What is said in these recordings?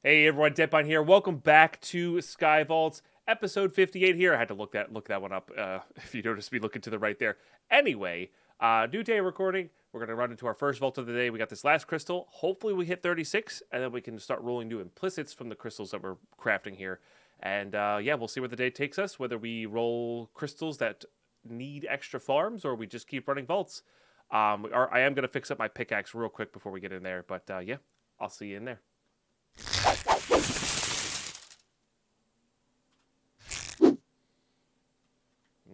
Hey everyone, Deadpine here. Welcome back to Sky Vaults, episode 58 here. I had to look that one up if you noticed me looking to the right there. Anyway, new day of recording. We're going to run into our first vault of the day. We got this last crystal. Hopefully we hit 36, and then we can start rolling new implicits from the crystals that we're crafting here. And yeah, we'll see where the day takes us, whether we roll crystals that need extra farms or we just keep running vaults. I am going to fix up my pickaxe real quick before we get in there, but yeah, I'll see you in there.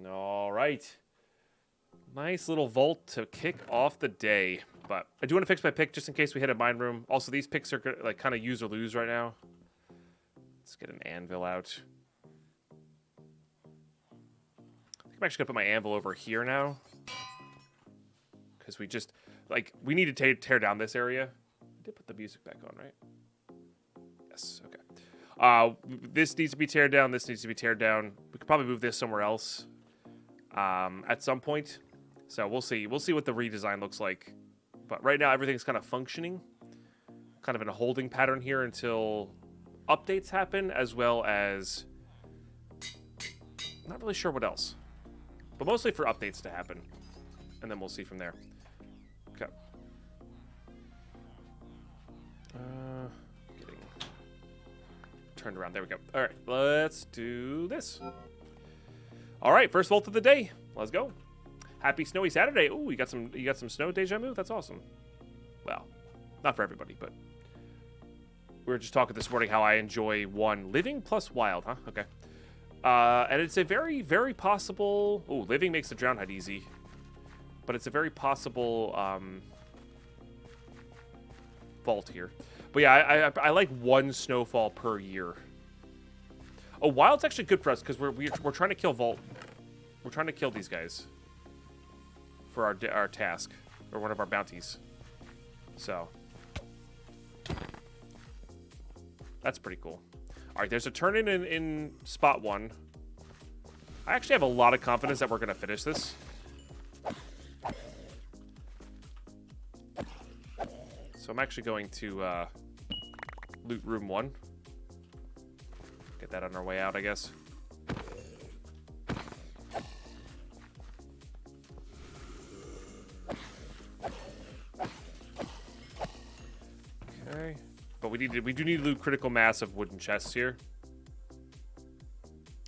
All right. Nice little vault to kick off the day. But I do want to fix my pick just in case we hit a mine room. Also, these picks are like kind of use or lose right now. Let's get an anvil out. I think I'm actually going to put my anvil over here now. Because we just, we need to tear down this area. I did put the music back on, right? Yes, okay. This needs to be teared down. This needs to be teared down. We could probably move this somewhere else at some point. So we'll see. We'll see what the redesign looks like. But right now, everything's kind of functioning. Kind of in a holding pattern here until updates happen, as well as... not really sure what else. But mostly for updates to happen. And then we'll see from there. Okay. Getting turned around. There we go. All right, let's do this. All right, first vault of the day. Let's go. Happy snowy Saturday. Ooh, you got some snow, Deja Vu? That's awesome. Well, not for everybody, but we were just talking this morning how I enjoy living plus wild, huh? Okay. And it's a very, very possible... ooh, living makes the drown hide easy. But it's a very possible vault here. But yeah, I like one snowfall per year. Oh, wild's actually good for us because we're trying to kill vault. We're trying to kill these guys for our task or one of our bounties. So that's pretty cool. All right, there's a turn in spot 1. I actually have a lot of confidence that we're gonna finish this. So I'm actually going to loot room 1. Get that on our way out, I guess. Okay. But we do need to loot critical mass of wooden chests here.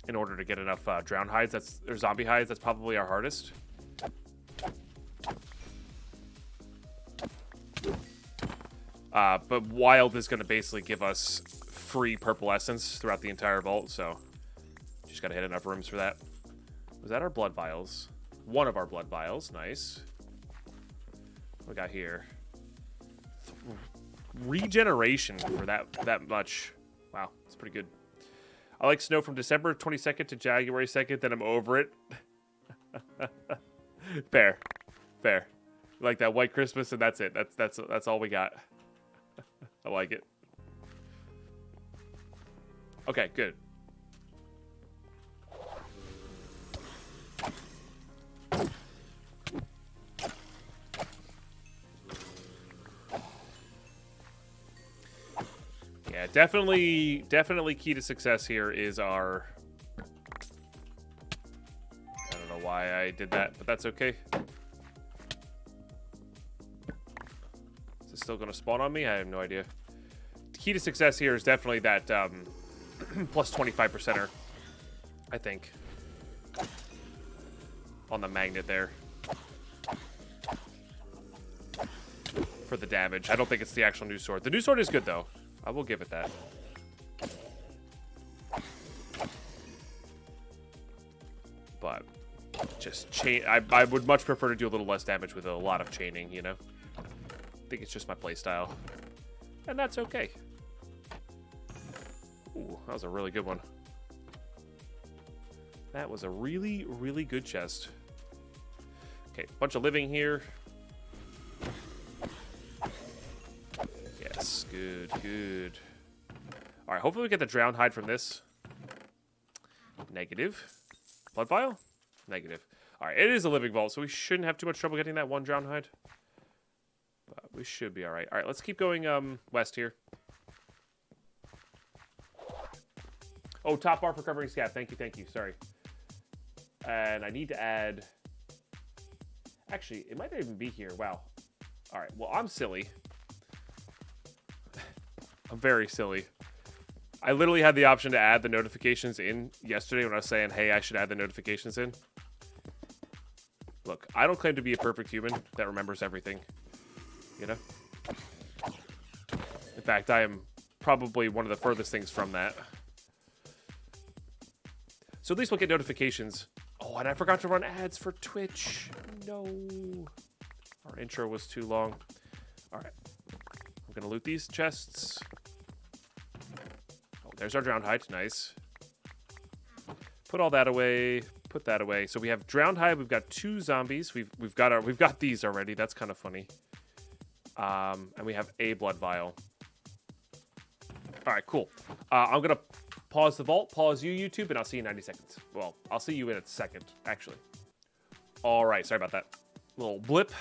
In order to get enough drown hides, or zombie hides, that's probably our hardest. But wild is going to basically give us free purple essence throughout the entire vault, so just got to hit enough rooms for that. Was that our blood vials? One of our blood vials. Nice. What we got here? Regeneration for that much. Wow, that's pretty good. I like snow from December 22nd to January 2nd, then I'm over it. Fair. Like that white Christmas, and that's it. That's all we got. I like it. Okay, good. Yeah, definitely key to success here is our... I don't know why I did that, but that's okay. Is it still going to spawn on me? I have no idea. The key to success here is definitely that plus 25%er, I think, on the magnet there. For the damage. I don't think it's the actual new sword. The new sword is good, though. I will give it that. But just chain. I would much prefer to do a little less damage with a lot of chaining, you know? I think it's just my playstyle. And that's okay. Ooh, that was a really good one. That was a really, really good chest. Okay, bunch of living here. Yes, good. All right, hopefully we get the drown hide from this. Negative. Blood vial? Negative. All right, it is a living vault, so we shouldn't have too much trouble getting that one drown hide. But we should be all right. All right, let's keep going west here. Oh, top bar for covering scab. Thank you. Sorry. And I need to add... Actually, it might not even be here. Wow. All right. Well, I'm silly. I'm very silly. I literally had the option to add the notifications in yesterday when I was saying, hey, I should add the notifications in. Look, I don't claim to be a perfect human that remembers everything. You know? In fact, I am probably one of the furthest things from that. So at least we'll get notifications. Oh, and I forgot to run ads for Twitch. No. Our intro was too long. All right. I'm going to loot these chests. Oh, there's our drowned hide. Nice. Put all that away. Put that away. So we have drowned hide. We've got 2 zombies. We've got these already. That's kind of funny. And we have a blood vial. All right, cool. I'm going to pause the vault, pause you, YouTube, and I'll see you in 90 seconds. Well, I'll see you in a second, actually. All right, sorry about that. Little blip.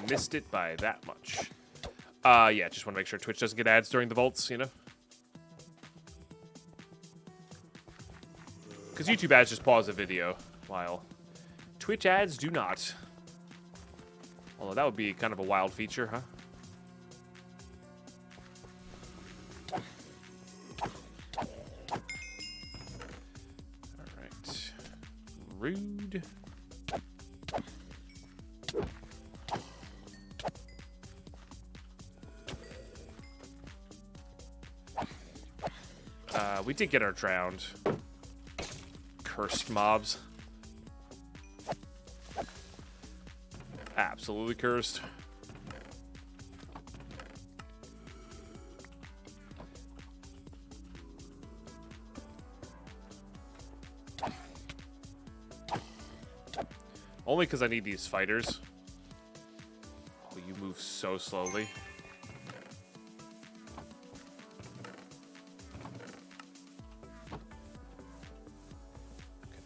Missed it by that much. Yeah, just want to make sure Twitch doesn't get ads during the vaults, you know? Because YouTube ads just pause the video, while Twitch ads do not. Although that would be kind of a wild feature, huh? Alright. Rude. We did get our drowned. Cursed mobs. Absolutely cursed. Only because I need these fighters. Oh, you move so slowly.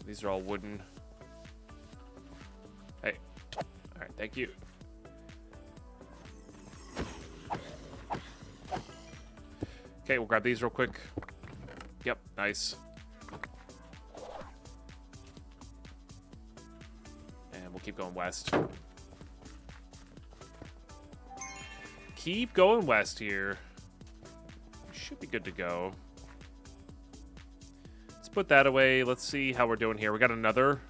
These are all wooden. Hey. Alright, thank you. Okay, we'll grab these real quick. Yep, nice. And we'll keep going west. Keep going west here. We should be good to go. Put that away. Let's see how we're doing here. We got another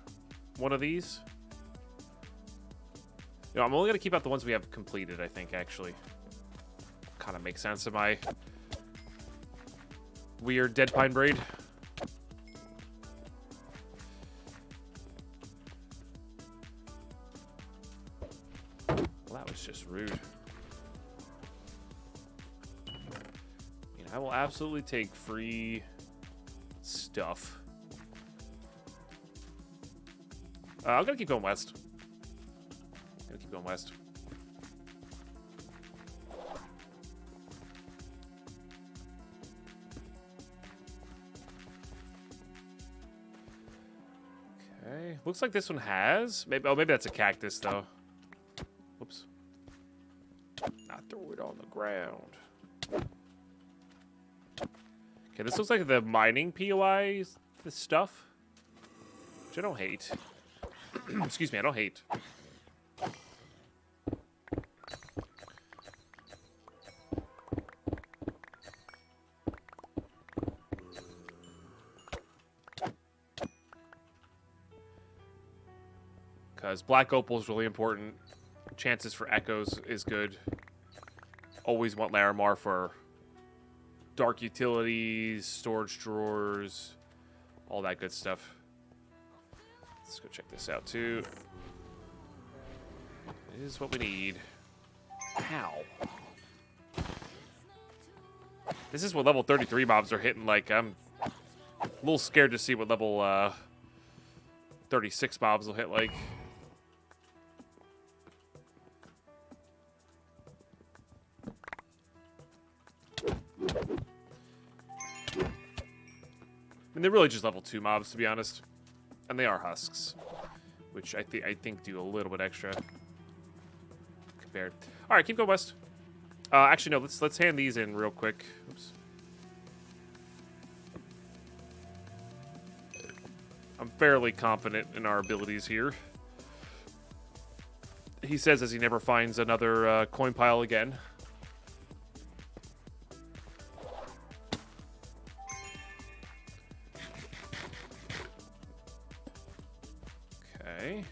one of these. You know, I'm only going to keep out the ones we have completed, I think, actually. Kind of makes sense in my weird dead pine braid. Well, that was just rude. I mean, I will absolutely take free stuff. I'm gonna keep going west. Okay. Looks like this one has. Maybe. Oh, maybe that's a cactus though. Whoops. Not throw it on the ground. Okay, this looks like the mining POI stuff, which I don't hate. Excuse me, I don't hate. Because black opal is really important. Chances for echoes is good. Always want Larimar for dark utilities, storage drawers, all that good stuff. Let's go check this out too. This is what we need. Ow. This is what level 33 mobs are hitting like. I'm a little scared to see what level 36 mobs will hit like. And they're really just level 2 mobs, to be honest. And they are husks, which I think do a little bit extra compared. All right, keep going west. Actually, no. Let's hand these in real quick. Oops. I'm fairly confident in our abilities here. He says as he never finds another coin pile again. Okay.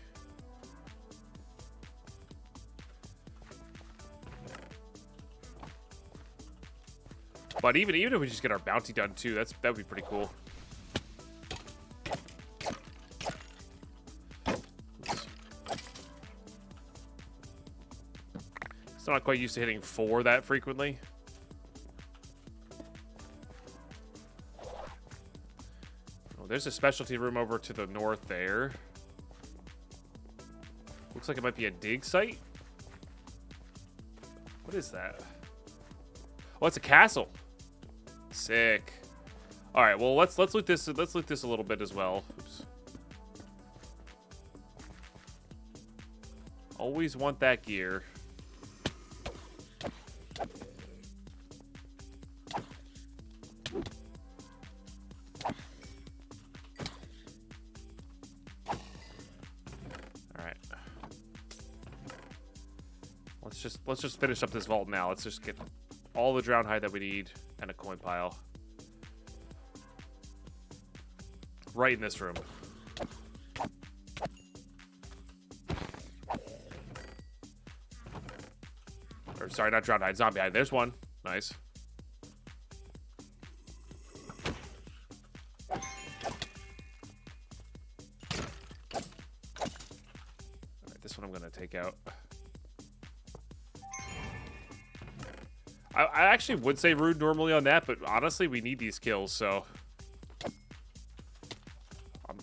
But even if we just get our bounty done too, that would be pretty cool. Still not quite used to hitting 4 that frequently. Oh, there's a specialty room over to the north there. Looks like it might be a dig site. What is that? Oh, it's a castle. Sick. All right, well let's loot this. Let's loot this a little bit as well. Oops. Always want that gear. All right. Let's just finish up this vault now. Let's just get all the drowned hide that we need and a coin pile. Right in this room. Or sorry, not drowned hide, zombie hide. There's one. Nice. Alright, this one I'm gonna take out. I actually would say rude normally on that, but honestly, we need these kills, so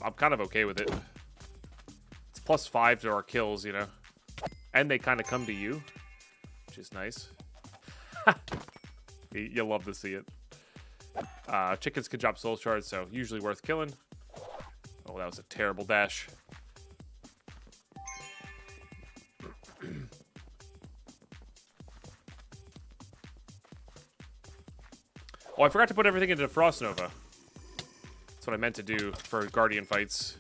I'm kind of okay with it. It's +5 to our kills, you know, and they kind of come to you, which is nice. You'll love to see it. Chickens can drop soul shards, so usually worth killing. Oh, that was a terrible dash. Oh, I forgot to put everything into Frost Nova. That's what I meant to do for Guardian fights.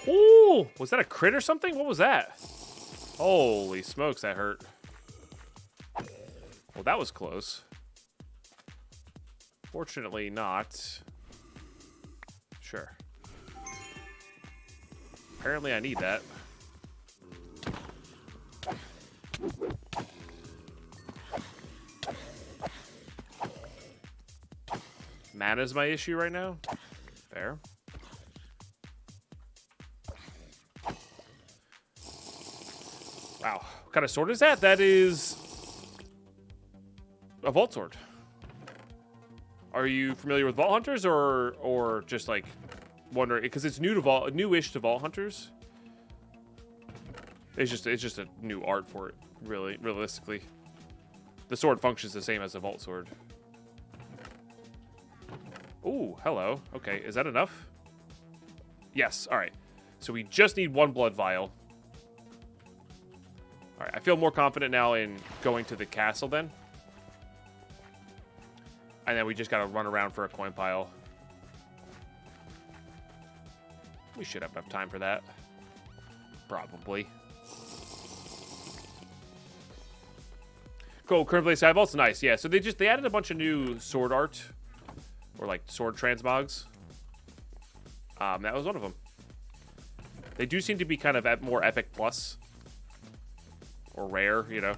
Ooh! Was that a crit or something? What was that? Holy smokes, that hurt. Well, that was close. Fortunately not. Sure. Apparently I need that. Mana's my issue right now. Fair. Wow. What kind of sword is that? That is a vault sword. Are you familiar with vault hunters or just like wondering because it's newish to vault hunters? It's just a new art for it, really, realistically. The sword functions the same as a vault sword. Ooh, hello. Okay, is that enough? Yes, all right. So we just need 1 blood vial. All right, I feel more confident now in going to the castle then. And then we just got to run around for a coin pile. We should have enough time for that. Probably. Cool, current play Skyvault's nice. Yeah, so they added a bunch of new sword art. Or like sword transmogs. That was one of them. They do seem to be kind of more epic plus. Or rare, you know.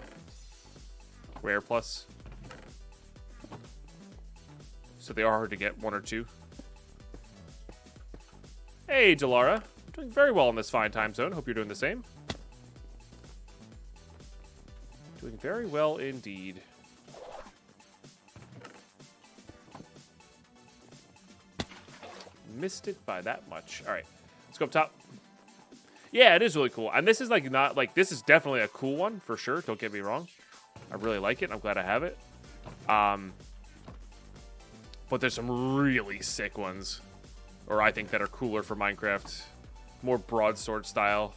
Rare plus. So they are hard to get 1 or 2. Hey, Delara. I'm doing very well in this fine time zone. Hope you're doing the same. Doing very well indeed. Missed it by that much. All right, let's go up top. Yeah, it is really cool. And this is like not like this is definitely a cool one for sure. Don't get me wrong. I really like it. I'm glad I have it. But there's some really sick ones, or I think that are cooler for Minecraft. More broadsword style.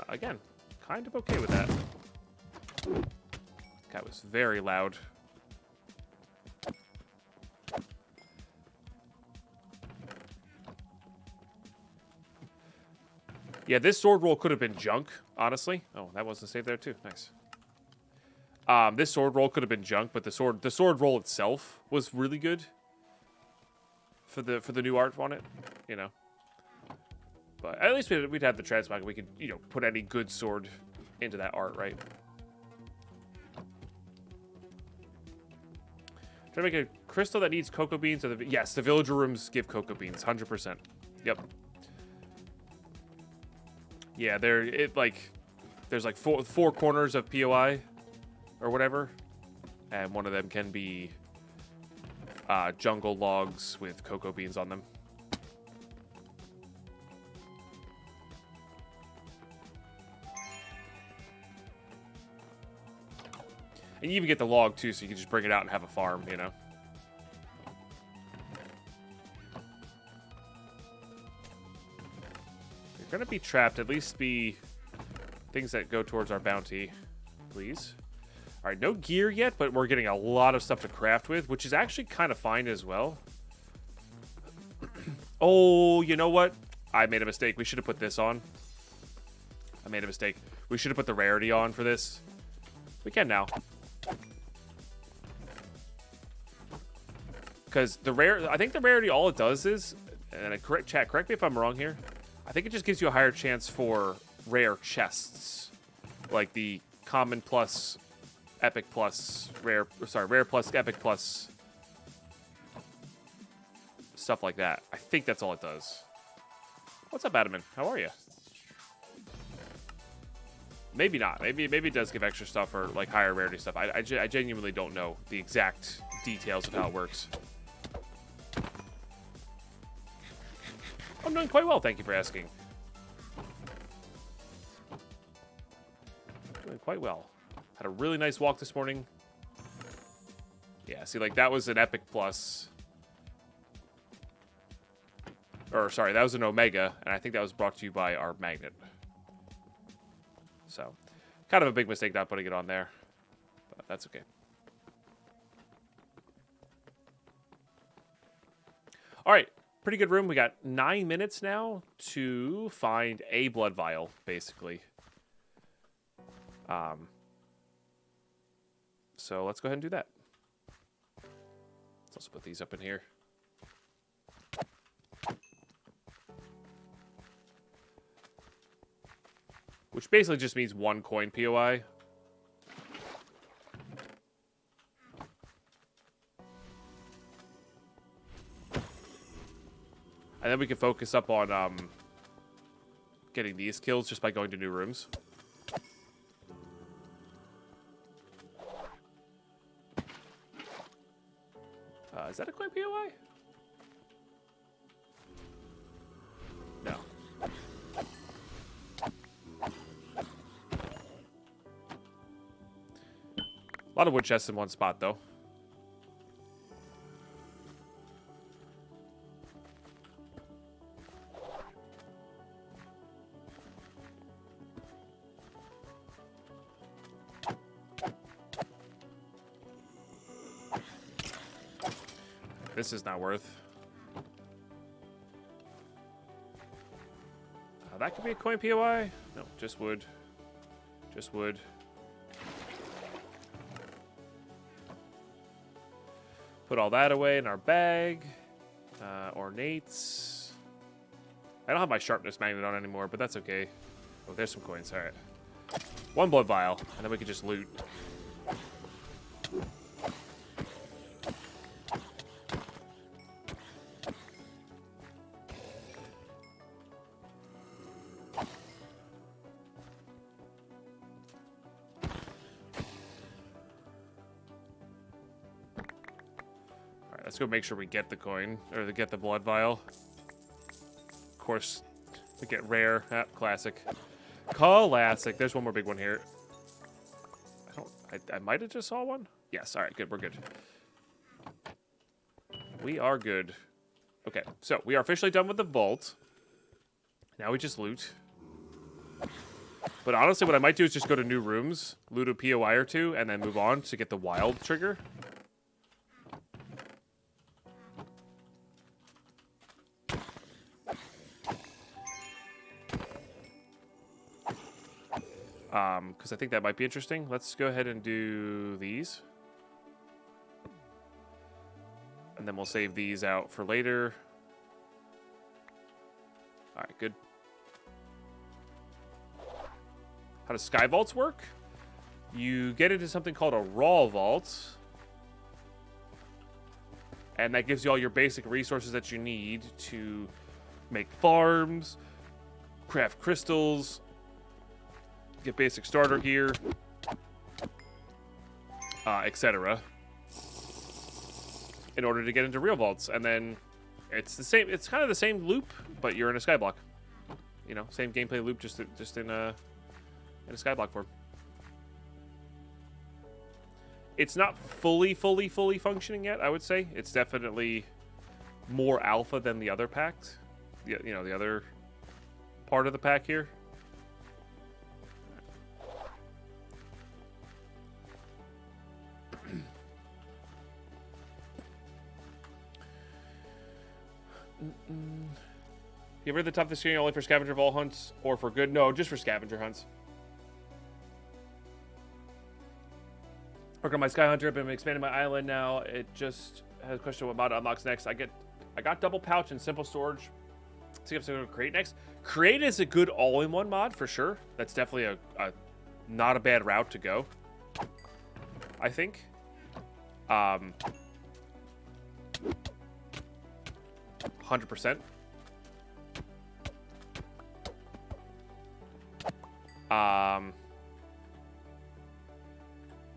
Again, kind of okay with that. That was very loud. Yeah, this sword roll could have been junk, honestly. Oh, that wasn't saved there too. Nice. This sword roll could have been junk, but the sword roll itself was really good for the new art on it, you know. But at least we'd have the transmog. We could, you know, put any good sword into that art, right? Try to make a crystal that needs cocoa beans. Yes, the villager rooms give cocoa beans, 100%. Yep. Yeah, there's like four corners of POI or whatever, and one of them can be jungle logs with cocoa beans on them. And you even get the log too, so you can just bring it out and have a farm, you know. You're gonna be trapped. At least be things that go towards our bounty, please. All right, no gear yet, but we're getting a lot of stuff to craft with, which is actually kind of fine as well. Oh, you know what? I made a mistake. We should have put this on. I made a mistake. We should have put the rarity on for this. We can now. Because I think the rarity, all it does is, and correct me if I'm wrong here, I think it just gives you a higher chance for rare chests, like the common plus, epic plus, rare plus, epic plus, stuff like that. I think that's all it does. What's up, Adaman? How are you? Maybe not. Maybe it does give extra stuff or like higher rarity stuff. I genuinely don't know the exact details of how it works. I'm doing quite well, thank you for asking. Doing quite well. Had a really nice walk this morning. Yeah, see, like, that was an epic plus. Or, sorry, that was an omega, and I think that was brought to you by our magnet. So, kind of a big mistake not putting it on there. But that's okay. All right. Pretty good room. We got 9 minutes now to find a blood vial, basically. So let's go ahead and do that. Let's also put these up in here. Which basically just means 1 coin POI. And then we can focus up on getting these kills just by going to new rooms. Is that a coin POI? No. A lot of wood chests in one spot, though. This is not worth. That could be a coin POI. No, just wood. Just wood. Put all that away in our bag. Ornates. I don't have my sharpness magnet on anymore, but that's okay. Oh, there's some coins. All right. 1 blood vial, and then we can just loot. Let's go make sure we get the coin, or to get the blood vial. Of course, to get rare. Ah, classic. Classic. There's one more big one here. I might have just saw one. Yes, all right, good, we're good. We are good. Okay, so we are officially done with the vault. Now we just loot. But honestly, what I might do is just go to new rooms, loot a POI or two, and then move on to get the wild trigger. Because I think that might be interesting. Let's go ahead and do these. And then we'll save these out for later. All right, good. How does Sky Vaults work? You get into something called a Raw Vault. And that gives you all your basic resources that you need to make farms, craft crystals, get basic starter gear, etc. in order to get into real vaults. And then it's the same. It's kind of the same loop, but you're in a Skyblock. You know, same gameplay loop, just in a Skyblock form. It's not fully functioning yet, I would say. It's definitely more alpha than the other packs. You know, the other part of the pack here. You ever hit the top of the screen only for scavenger vault hunts or for good? No, just for scavenger hunts. Working on my Sky Hunter. I've been expanding my island now. It just has a question what mod unlocks next. I got double pouch and simple storage. See if I'm going to create next. Create is a good all-in-one mod for sure. That's definitely a not a bad route to go, I think. 100%.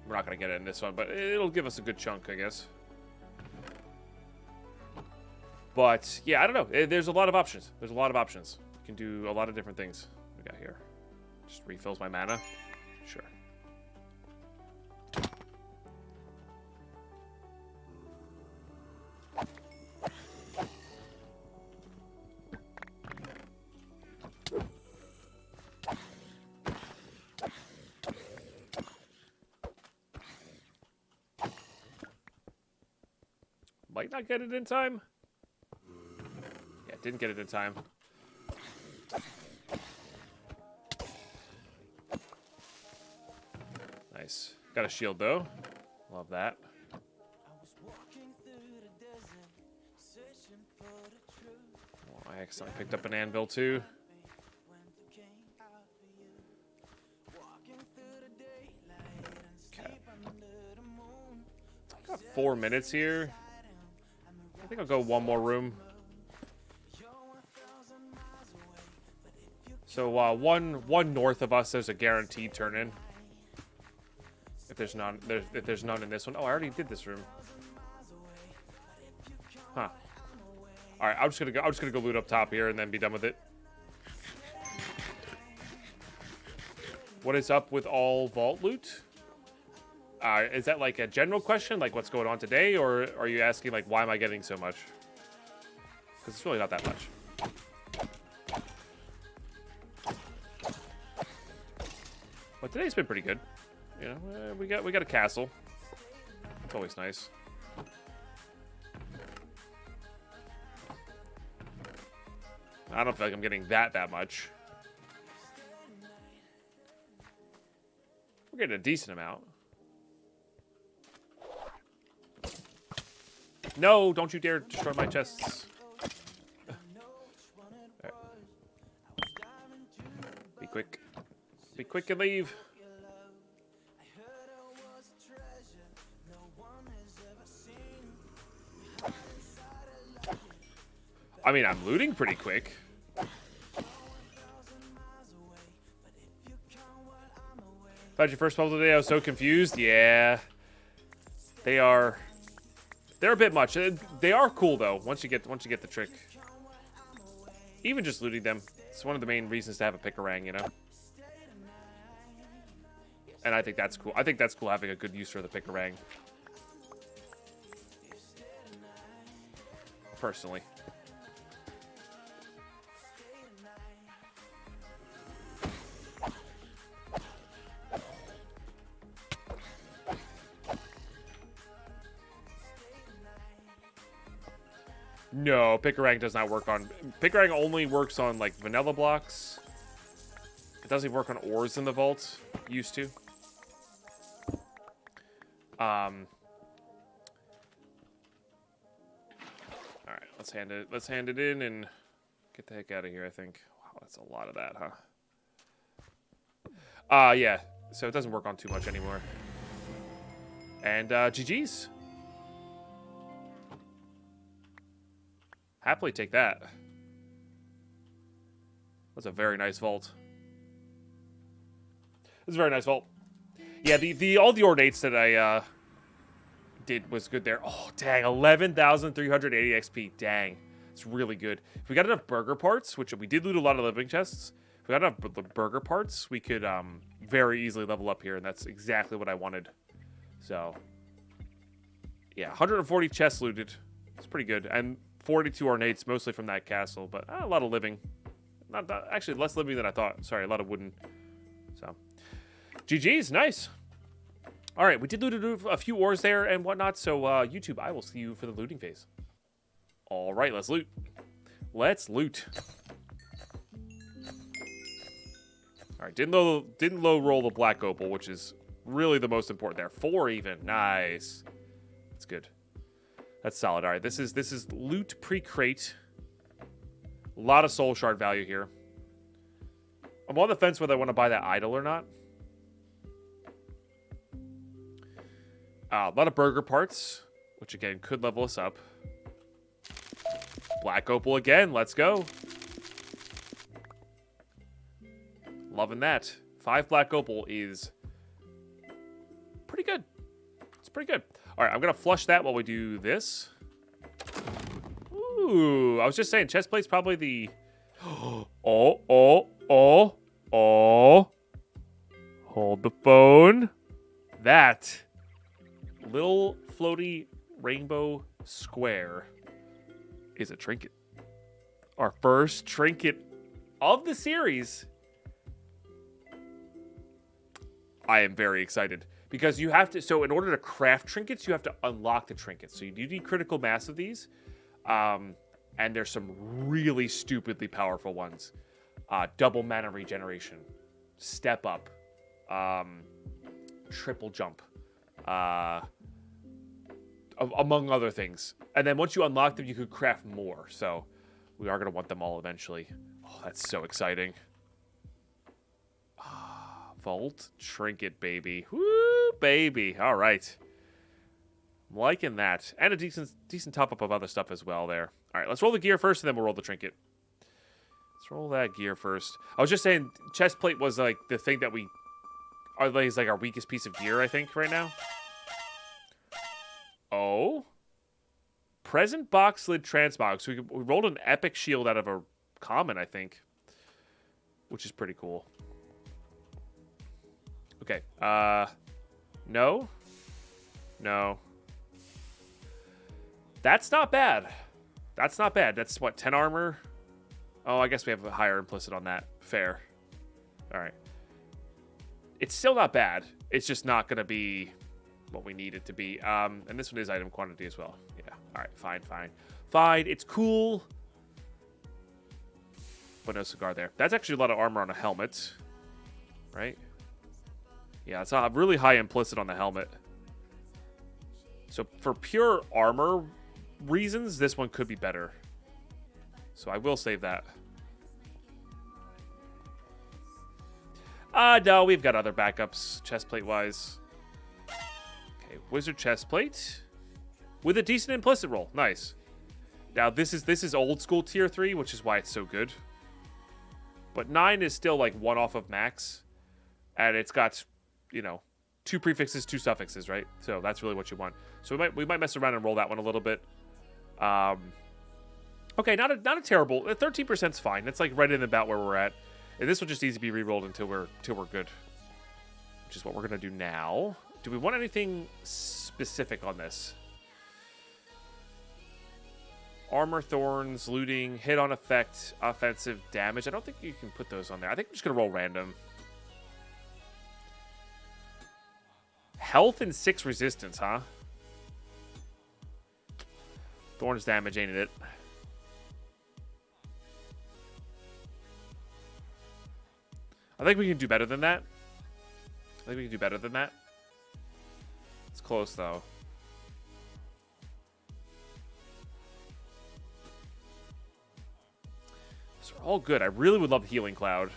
We're not going to get it in this one, but it'll give us a good chunk, I guess. But, yeah, I don't know. There's a lot of options. There's a lot of options. You can do a lot of different things. What we got here? Just refills my mana. Sure. Might not get it in time. Yeah, didn't get it in time. Nice. Got a shield, though. Love that. Oh, I accidentally picked up an anvil, too. Okay. Got 4 minutes here. I think I'll go one more room. So one north of us, there's a guaranteed turn in. If there's none in this one. Oh, I already did this room. Huh. All right, I'm just gonna go loot up top here and then be done with it. What is up with all vault loot? Is that like a general question, like what's going on today, or are you asking like why am I getting so much? Because it's really not that much. But today's been pretty good. You know, we got a castle. It's always nice. I don't feel like I'm getting that much. We're getting a decent amount. No, don't you dare destroy my chests. Right. Be quick. Be quick and leave. I mean, I'm looting pretty quick. Thought your first puzzle today, I was so confused. Yeah. They're a bit much. They are cool though. Once you get the trick. Even just looting them, it's one of the main reasons to have a pick-a-rang, you know. And I think that's cool. I think that's cool having a good use for the pick-a-rang. Personally. No, Picarang does not work on... Picarang only works on, like, vanilla blocks. It doesn't work on ores in the vault. Used to. Alright, let's hand it in and get the heck out of here, I think. Wow, that's a lot of that, huh? Yeah. So it doesn't work on too much anymore. And, GG's. Happily take that. That's a very nice vault. It's a very nice vault. Yeah, all the ornates that I did was good there. Oh, dang, 11,380 XP. Dang, it's really good. If we got enough burger parts, which we did loot a lot of living chests, if we got enough burger parts, we could very easily level up here, and that's exactly what I wanted. So, yeah, 140 chests looted. It's pretty good, and 42 ornates, mostly from that castle, but a lot of living. Not actually, less living than I thought. Sorry, a lot of wooden. So, GG's, nice. All right, we did loot a few ores there and whatnot, so YouTube, I will see you for the looting phase. All right, let's loot. Let's loot. All right, didn't low roll the black opal, which is really the most important there. 4 even, nice. That's good. That's solid. All right, this is loot pre-crate. A lot of soul shard value here. I'm on the fence whether I want to buy that idol or not. A lot of burger parts, which again could level us up. Black opal again. Let's go. Loving that. 5 black opal is pretty good. It's pretty good. All right, I'm going to flush that while we do this. Ooh, I was just saying, chest plate's probably the... Oh. Hold the phone. That little floaty rainbow square is a trinket. Our first trinket of the series. I am very excited because you have to, so in order to craft trinkets, you have to unlock the trinkets. So you do need critical mass of these. And there's some really stupidly powerful ones. Double mana regeneration, step up, triple jump, among other things. And then once you unlock them, you could craft more. So we are going to want them all eventually. Oh, that's so exciting. Vault trinket, baby. Woo, baby. All right. I'm liking that. And a decent top-up of other stuff as well there. All right, let's roll the gear first, and then we'll roll the trinket. Let's roll that gear first. I was just saying, chest plate was like the thing that is like our weakest piece of gear, I think, right now. Oh. Present box lid transmog. So we rolled an epic shield out of a common, I think. Which is pretty cool. Okay. No. No. That's not bad. That's not bad. That's what, 10 armor? Oh, I guess we have a higher implicit on that. Fair. All right. It's still not bad. It's just not going to be what we need it to be. And this one is item quantity as well. Yeah. All right. Fine. Fine. It's cool. But no cigar there. That's actually a lot of armor on a helmet. Right? Yeah, it's a really high implicit on the helmet. So for pure armor reasons, this one could be better. So I will save that. No, we've got other backups, chestplate-wise. Okay, wizard chestplate. With a decent implicit roll. Nice. Now, this is old school tier 3, which is why it's so good. But 9 is still like one off of max. And it's got, 2 prefixes, 2 suffixes, right? So that's really what you want. So we might mess around and roll that one a little bit. Okay, not a terrible. 13% is fine. That's like right in about where we're at. And this will just needs to be re-rolled until we're good. Which is what we're gonna do now. Do we want anything specific on this? Armor, thorns, looting, hit on effect, offensive damage. I don't think you can put those on there. I think I'm just gonna roll random. Health and 6 resistance, huh? Thorns damage, ain't it? I think we can do better than that. It's close, though. Those are all good. I really would love the Healing Cloud.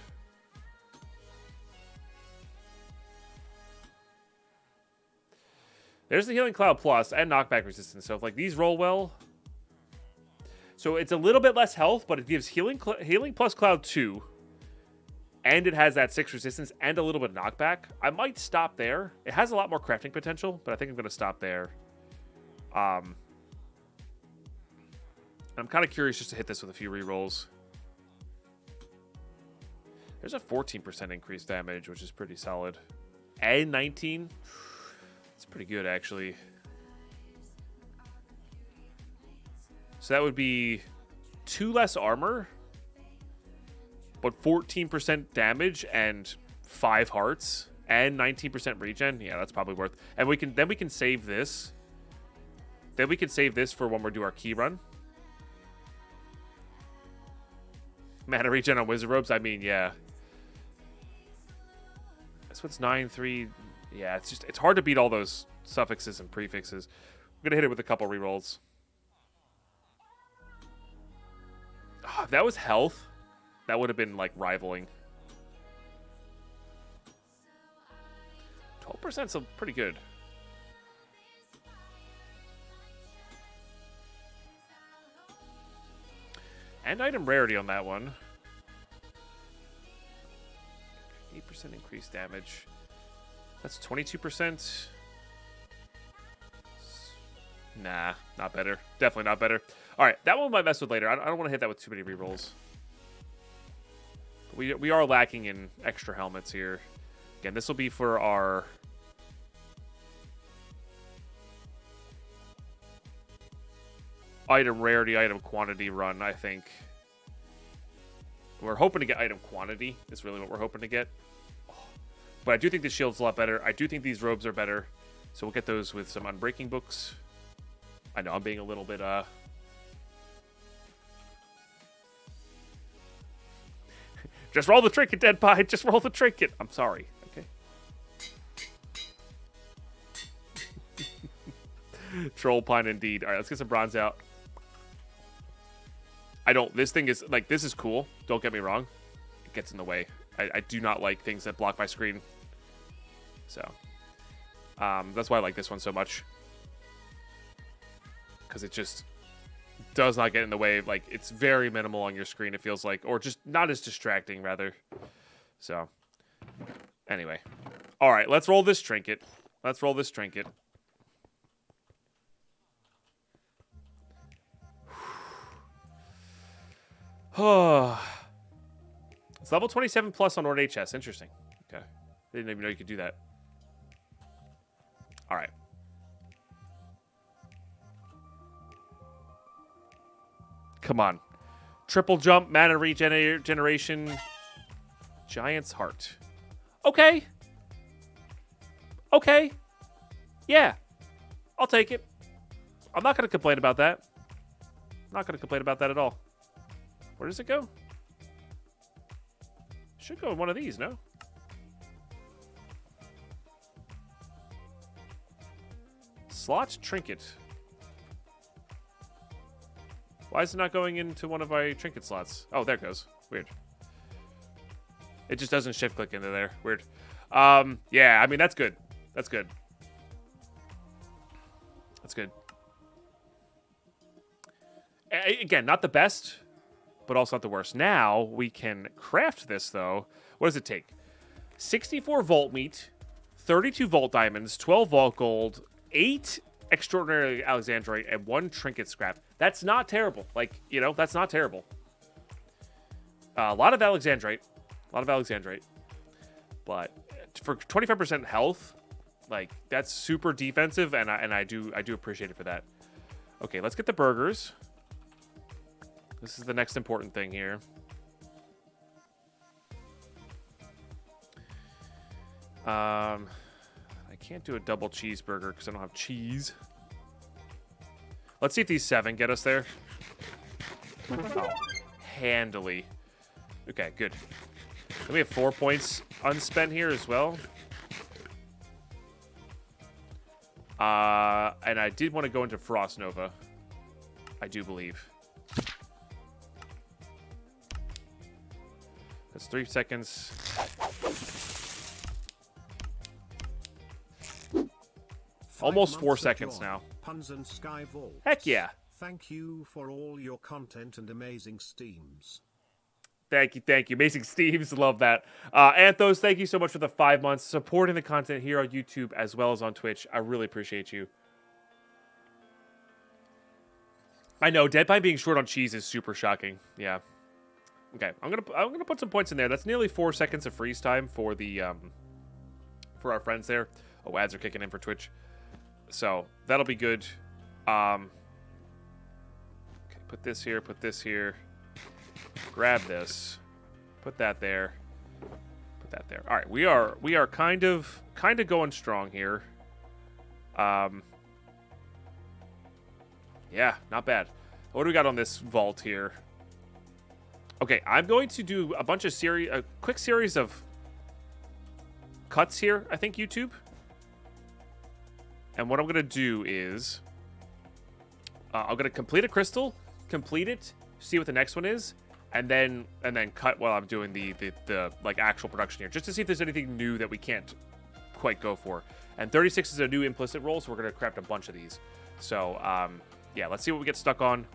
There's the Healing Cloud Plus and knockback resistance. So if like these roll well, so it's a little bit less health, but it gives healing plus Cloud 2, and it has that 6 resistance and a little bit of knockback. I might stop there. It has a lot more crafting potential, but I think I'm going to stop there. I'm kind of curious just to hit this with a few rerolls. There's a 14% increased damage, which is pretty solid, and 19. It's pretty good, actually. So that would be 2 less armor, but 14% damage and 5 hearts and 19% regen. Yeah, that's probably worth. And we can save this. Then we can save this for when we do our key run. Mana regen on Wizard Robes. I mean, yeah. This one's 9-3. Yeah, it's hard to beat all those suffixes and prefixes. I'm gonna hit it with a couple rerolls. Oh, if that was health, that would have been like rivaling. 12% is pretty good. And item rarity on that one. 8% increased damage. That's 22%. Nah, not better. Definitely not better. All right, that one might mess with later. I don't want to hit that with too many rerolls. We are lacking in extra helmets here. Again, this will be for our... item rarity, item quantity run, I think. We're hoping to get item quantity. Is really what we're hoping to get. But I do think the shield's a lot better. I do think these robes are better. So we'll get those with some unbreaking books. I know I'm being a little bit, Just roll the trinket, Dead Pie. Just roll the trinket. I'm sorry. Okay. Troll Pine indeed. All right, let's get some bronze out. This thing is, like, this is cool. Don't get me wrong. It gets in the way. I do not like things that block my screen. So, that's why I like this one so much. Because it just does not get in the way. Like, it's very minimal on your screen, it feels like. Or just not as distracting, rather. So, anyway. All right, let's roll this trinket. Let's roll this trinket. Oh. It's level 27 plus on Ord HS. Interesting. Okay. Didn't even know you could do that. All right. Come on. Triple jump, mana regeneration, Giant's Heart. Okay. Okay. Yeah. I'll take it. I'm not going to complain about that. I'm not going to complain about that at all. Where does it go? Should go in one of these, no? Slot trinket. Why is it not going into one of my trinket slots? Oh, there it goes. Weird. It just doesn't shift click into there. Weird. Yeah, I mean, that's good. That's good. That's good. Again, not the best, but also not the worst. Now, we can craft this, though. What does it take? 64 Vault Meat, 32 Vault Diamonds, 12 Vault Gold, 8 Extraordinary Alexandrite, and 1 Trinket Scrap. That's not terrible. Like, you know, that's not terrible. A lot of Alexandrite. A lot of Alexandrite. But for 25% health, like, that's super defensive, and I do appreciate it for that. Okay, let's get the burgers. This is the next important thing here. I can't do a double cheeseburger because I don't have cheese. Let's see if these 7 get us there. Oh, handily. Okay, good. And we have 4 points unspent here as well. And I did want to go into Frost Nova. I do believe. That's 3 seconds. Almost 4 seconds now. Puns and Sky Vaults. Heck yeah. Thank you for all your content and amazing steams. Thank you. Amazing Steves, love that. Anthos, thank you so much for the 5 months supporting the content here on YouTube as well as on Twitch. I really appreciate you. I know Deadpine being short on cheese is super shocking. Yeah. Okay, I'm gonna put some points in there. That's nearly 4 seconds of freeze time for the for our friends there. Oh, ads are kicking in for Twitch, so that'll be good. Okay, put this here. Put this here. Grab this. Put that there. Put that there. All right, we are kind of going strong here. Yeah, not bad. What do we got on this vault here? Okay, I'm going to do a quick series of cuts here, I think, YouTube. And what I'm going to do is I'm going to complete a crystal, complete it, see what the next one is, and then cut while I'm doing the like actual production here, just to see if there's anything new that we can't quite go for. And 36 is a new implicit roll, so we're going to craft a bunch of these. So, yeah, let's see what we get stuck on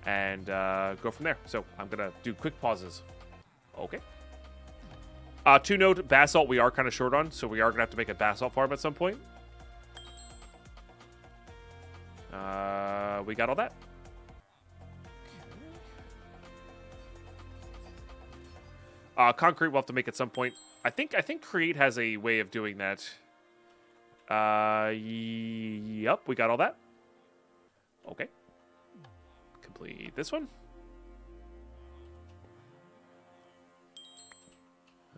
and go from there. So I'm going to do quick pauses. Okay. 2-note basalt we are kind of short on, so we are going to have to make a basalt farm at some point. We got all that. Concrete we'll have to make at some point. I think Create has a way of doing that. Yep, we got all that. Okay. Complete this one.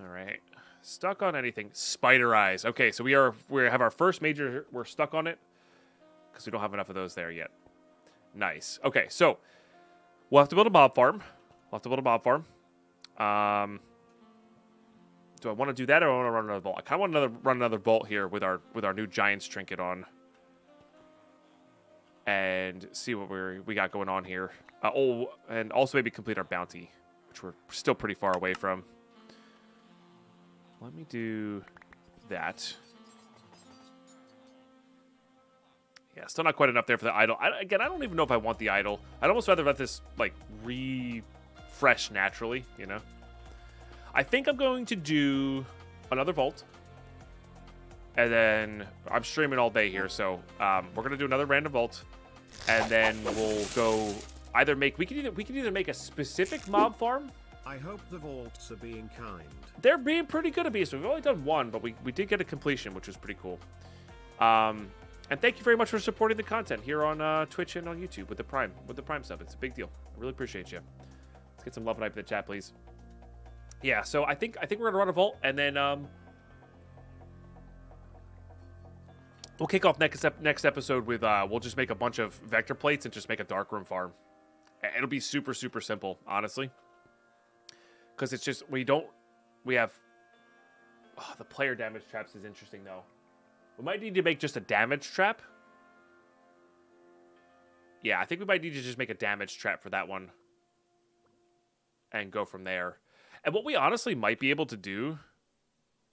All right. Stuck on anything. Spider eyes. Okay, so we have our first major. We're stuck on it because we don't have enough of those there yet. Nice. Okay, so we'll have to build a mob farm. Do I want to do that or I want to run another vault? I kind of want to run another vault here with our new Giant's Trinket on. And see what we got going on here. And also maybe complete our bounty, which we're still pretty far away from. Let me do that. Yeah, still not quite enough there for the idol. Again, I don't even know if I want the idol. I'd almost rather let this, like, refresh naturally, you know? I think I'm going to do another vault. And then I'm streaming all day here, so we're going to do another random vault. And then we'll go either make... We can either make a specific mob farm. I hope the vaults are being kind. They're being pretty good at being, so we've only done one, but we did get a completion, which was pretty cool. And thank you very much for supporting the content here on Twitch and on YouTube with the Prime sub. It's a big deal. I really appreciate you. Let's get some love and hype in the chat, please. Yeah, so I think we're gonna run a vault, and then we'll kick off next episode with we'll just make a bunch of vector plates and just make a darkroom farm. It'll be super simple, honestly, because it's just we have the player damage traps is interesting though. We might need to make just a damage trap. Yeah, I think we might need to just make a damage trap for that one and go from there. And what we honestly might be able to do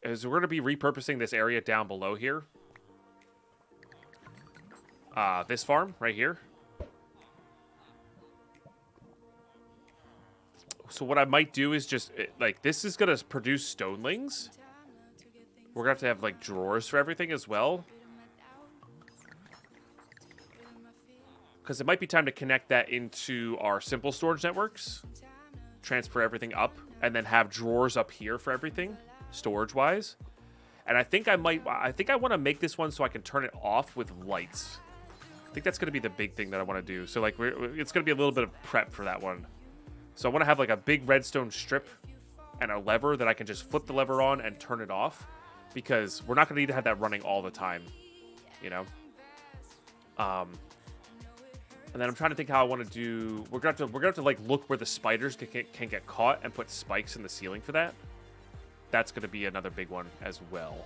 is we're going to be repurposing this area down below here. This farm right here. So what I might do is just, like, this is going to produce stonelings. We're going to have like, drawers for everything as well. Because it might be time to connect that into our simple storage networks. Transfer everything up. And then have drawers up here for everything, storage-wise. And I think I want to make this one so I can turn it off with lights. I think that's going to be the big thing that I want to do. So, like, it's going to be a little bit of prep for that one. So I want to have, like, a big redstone strip and a lever that I can just flip the lever on and turn it off. Because we're not going to need to have that running all the time, you know? And then I'm trying to think how I want to do. We're gonna have to like look where the spiders can get caught and put spikes in the ceiling for that. that's going to be another big one as well.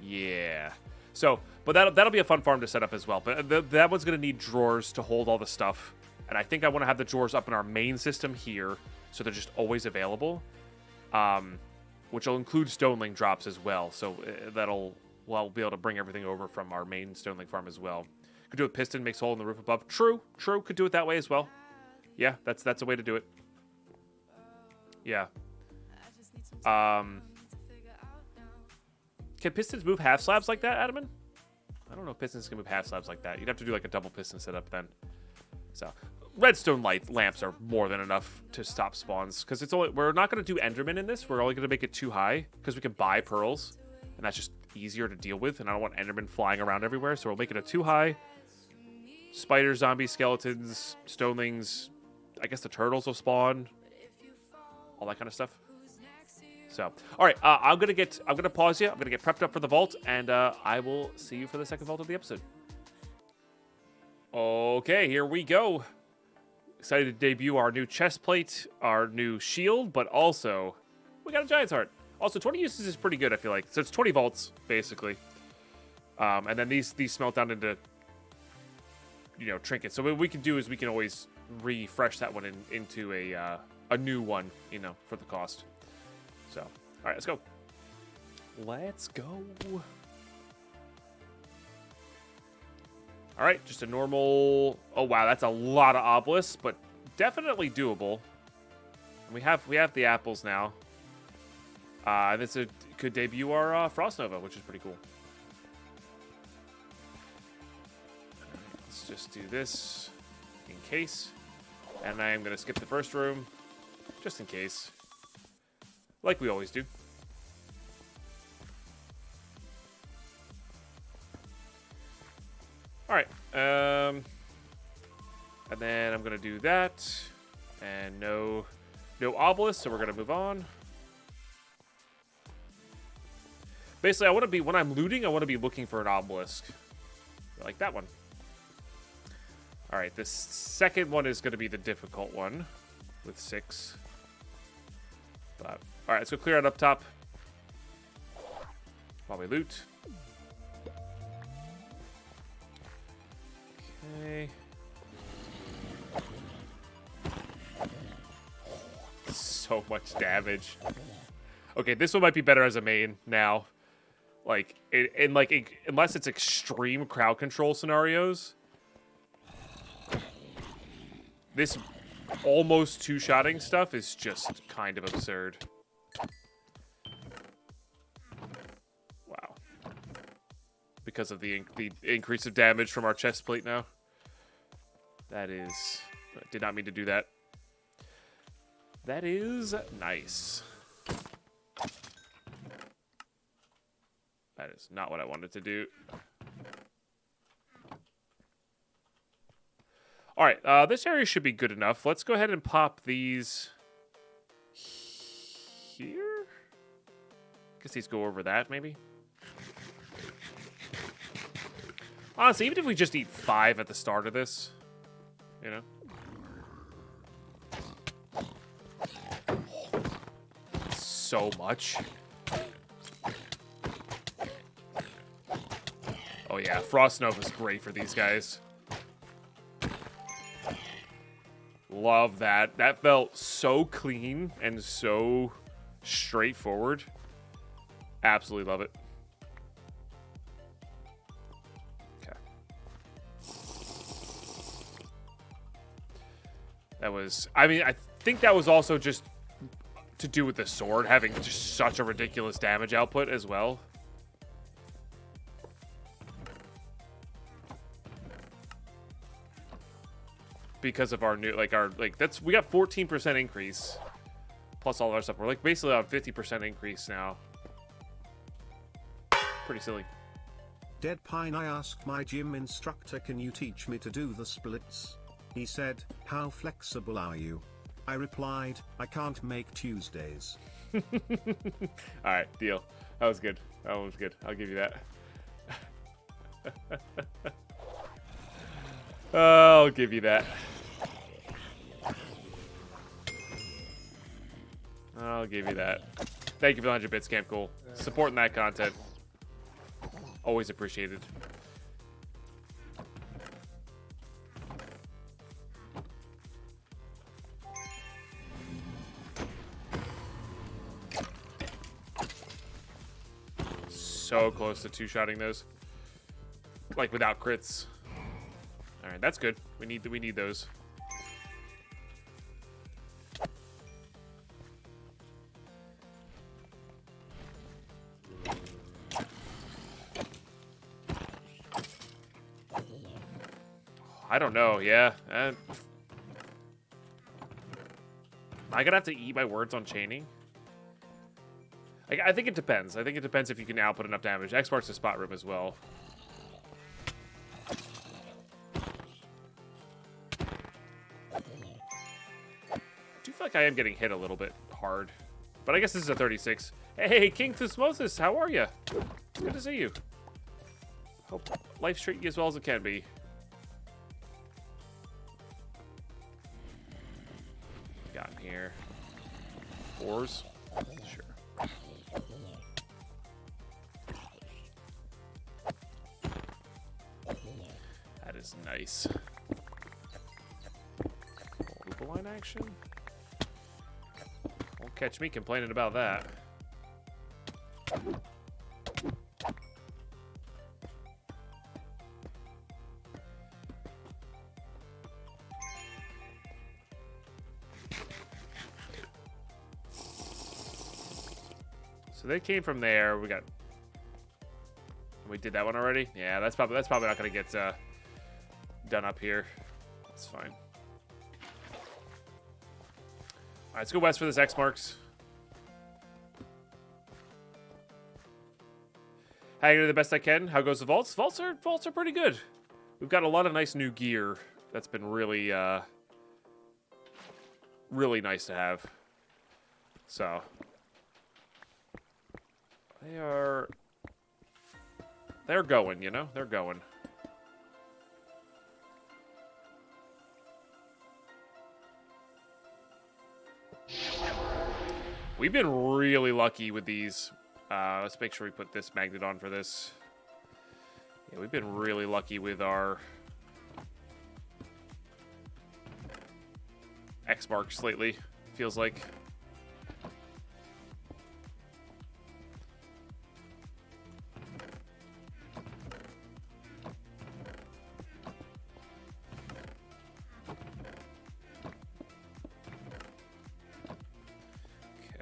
Yeah. So, but that'll be a fun farm to set up as well. But that one's going to need drawers to hold all the stuff. And I think I want to have the drawers up in our main system here, so they're just always available. Which will include stoneling drops as well. So we'll be able to bring everything over from our main stoneling farm as well. Could do a piston, makes a hole in the roof above. True. Could do it that way as well. Yeah, that's a way to do it. Yeah. Can pistons move half slabs like that, Adaman? I don't know if pistons can move half slabs like that. You'd have to do like a double piston setup then. So, redstone lamps are more than enough to stop spawns, because we're not going to do Enderman in this. We're only going to make it too high because we can buy pearls, and that's just easier to deal with. And I don't want Enderman flying around everywhere, so we'll make it a too high. Spiders, zombies, skeletons, stonelings. I guess the turtles will spawn. All that kind of stuff. So, all right, I'm gonna pause you. I'm gonna get prepped up for the vault, and I will see you for the second vault of the episode. Okay, here we go. Excited to debut our new chest plate, our new shield, but also we got a giant's heart. Also, 20 uses is pretty good, I feel like. So it's 20 vaults basically, and then these smelt down into trinkets. So what we can do is we can always refresh that one into a new one, for the cost. So, all right, let's go. Let's go. All right, just a normal. Oh wow, that's a lot of obelisks, but definitely doable. And we have the apples now. This could debut our Frost Nova, which is pretty cool. Let's just do this in case, and I am gonna skip the first room just in case. Like we always do. All right. And then I'm going to do that. And no obelisk, so we're going to move on. Basically, I want to be, when I'm looting, I want to be looking for an obelisk. Like that one. All right, this second one is going to be the difficult one with 6. But all right, let's go clear it up top while we loot. Okay. So much damage. Okay, this one might be better as a main now. Unless it's extreme crowd control scenarios. This almost two-shotting stuff is just kind of absurd. Wow. Because of the increase of damage from our chest plate now. That is... I did not mean to do that. That is nice. That is not what I wanted to do. All right, this area should be good enough. Let's go ahead and pop these here. Guess these go over that, maybe. Honestly, even if we just eat 5 at the start of this, So much. Oh yeah, Frost Nova's great for these guys. Love that. That felt so clean and so straightforward. Absolutely love it. Okay. That was... I mean, I think that was also just to do with the sword having just such a ridiculous damage output as well. Because of our new, we got 14% increase plus all of our stuff. We're basically on 50% increase now. Pretty silly. Dead Pine, I asked my gym instructor, can you teach me to do the splits? He said, how flexible are you? I replied, I can't make Tuesdays. Alright, deal. That was good. That was good. I'll give you that. I'll give you that. I'll give you that. Thank you for the 100 bits, Camp Cool. Supporting that content. Always appreciated. So close to two-shotting those. Like, without crits. Alright, that's good. We need those. I don't know, yeah. Am I gonna have to eat my words on chaining? Like, I think it depends. I think it depends if you can output enough damage. X marks the spot room as well. I do feel like I am getting hit a little bit hard. But I guess this is a 36. Hey, King Thusmosis, how are you? It's good to see you. Hope life's treating you as well as it can be. Got in here. Fours? Sure. That is nice. Line action? Won't catch me complaining about that. So they came from there. We did that one already. Yeah, that's probably not gonna get done up here. That's fine. All right, let's go west for this X marks. Hanging in the best I can. How goes the vaults? Vaults are pretty good. We've got a lot of nice new gear. That's been really really nice to have. So they're going, you know? They're going. We've been really lucky with these. Let's make sure we put this magnet on for this. Yeah, we've been really lucky with our X marks lately, feels like.